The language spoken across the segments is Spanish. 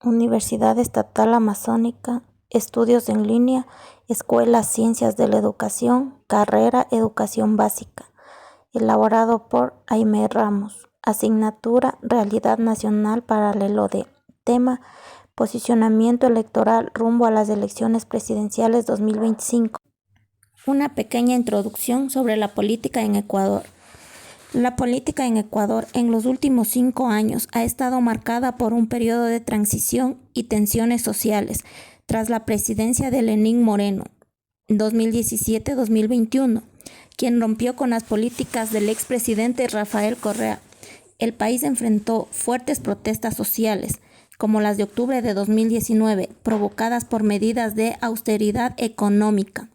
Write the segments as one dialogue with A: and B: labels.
A: Universidad Estatal Amazónica, estudios en línea, Escuela Ciencias de la Educación, carrera Educación Básica, elaborado por Aimee Ramos, asignatura Realidad Nacional Paralelo D, tema Posicionamiento electoral rumbo a las elecciones presidenciales 2025. Una pequeña introducción sobre la política en Ecuador. La política en Ecuador en los últimos 5 años ha estado marcada por un periodo de transición y tensiones sociales tras la presidencia de Lenín Moreno, 2017-2021, quien rompió con las políticas del expresidente Rafael Correa. El país enfrentó fuertes protestas sociales, como las de octubre de 2019, provocadas por medidas de austeridad económica.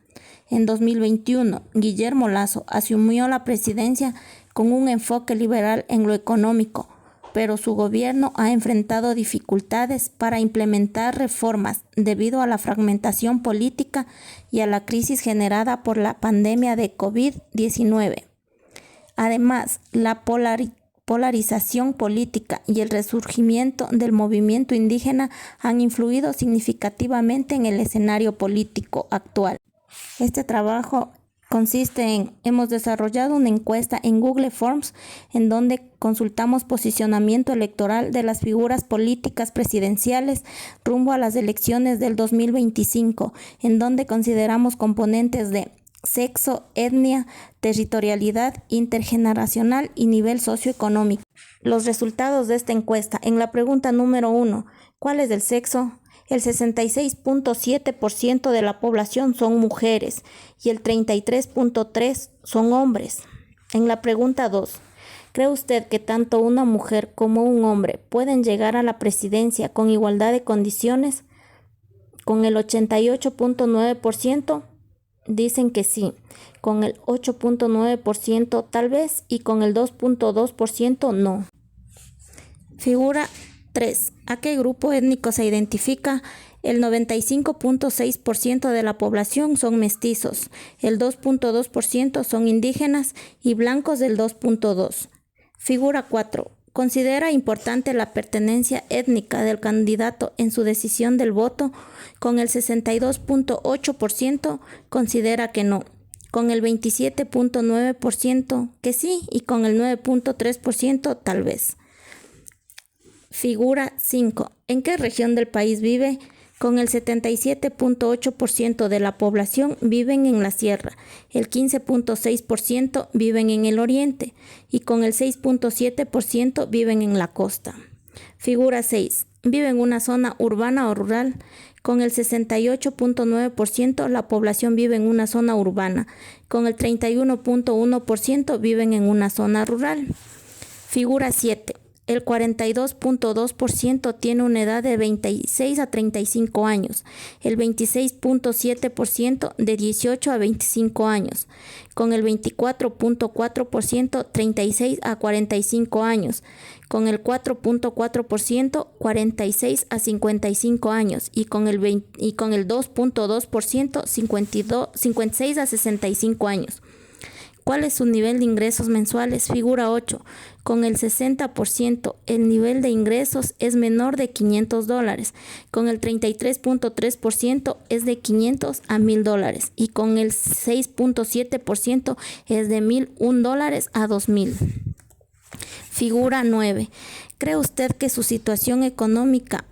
A: En 2021, Guillermo Lasso asumió la presidencia con un enfoque liberal en lo económico, pero su gobierno ha enfrentado dificultades para implementar reformas debido a la fragmentación política y a la crisis generada por la pandemia de COVID-19. Además, la polarización política y el resurgimiento del movimiento indígena han influido significativamente en el escenario político actual. Este trabajo hemos desarrollado una encuesta en Google Forms en donde consultamos posicionamiento electoral de las figuras políticas presidenciales rumbo a las elecciones del 2025, en donde consideramos componentes de sexo, etnia, territorialidad, intergeneracional y nivel socioeconómico. Los resultados de esta encuesta: en la pregunta número 1, ¿cuál es el sexo? El 66.7% de la población son mujeres y el 33.3% son hombres. En la pregunta 2, ¿cree usted que tanto una mujer como un hombre pueden llegar a la presidencia con igualdad de condiciones? Con el 88.9% dicen que sí, con el 8.9% tal vez y con el 2.2% no. Figura 3. ¿A qué grupo étnico se identifica? El 95.6% de la población son mestizos, el 2.2% son indígenas y blancos del 2.2%. Figura 4. ¿Considera importante la pertenencia étnica del candidato en su decisión del voto? Con el 62.8% considera que no, con el 27.9% que sí y con el 9.3% tal vez. Figura 5. ¿En qué región del país vive? Con el 77.8% de la población viven en la sierra, el 15.6% viven en el oriente y con el 6.7% viven en la costa. Figura 6. ¿Vive en una zona urbana o rural? Con el 68.9% la población vive en una zona urbana, con el 31.1% viven en una zona rural. Figura 7. El 42.2% tiene una edad de 26 a 35 años, el 26.7% de 18 a 25 años, con el 24.4% 36 a 45 años, con el 4.4% 46 a 55 años y con el 2.2% 56 a 65 años. ¿Cuál es su nivel de ingresos mensuales? Figura 8. Con el 60%, el nivel de ingresos es menor de $500. Con el 33.3% es de $500 a $1,000. Y con el 6.7% es de $1,001 a $2,000. Figura 9. ¿Cree usted que su situación económica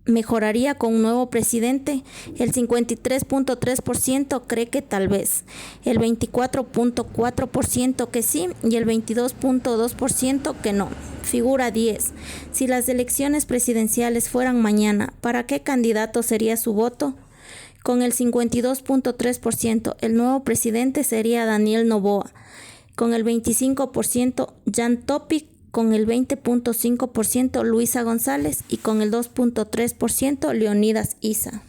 A: mejoraría con un nuevo presidente? El 53.3% cree que tal vez, el 24.4% que sí y el 22.2% que no. Figura 10. Si las elecciones presidenciales fueran mañana, ¿para qué candidato sería su voto? Con el 52.3%, el nuevo presidente sería Daniel Noboa. Con el 25%, Jan Topic. Con el 20.5% Luisa González y con el 2.3% Leonidas Issa.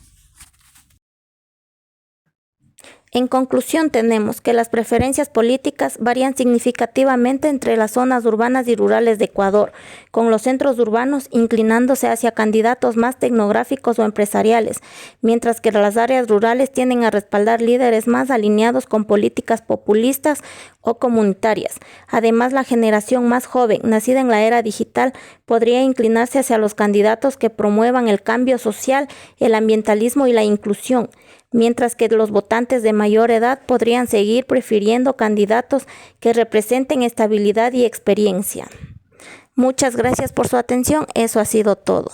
A: En conclusión, tenemos que las preferencias políticas varían significativamente entre las zonas urbanas y rurales de Ecuador, con los centros urbanos inclinándose hacia candidatos más tecnográficos o empresariales, mientras que las áreas rurales tienden a respaldar líderes más alineados con políticas populistas o comunitarias. Además, la generación más joven, nacida en la era digital, podría inclinarse hacia los candidatos que promuevan el cambio social, el ambientalismo y la inclusión, mientras que los votantes de mayor edad podrían seguir prefiriendo candidatos que representen estabilidad y experiencia. Muchas gracias por su atención. Eso ha sido todo.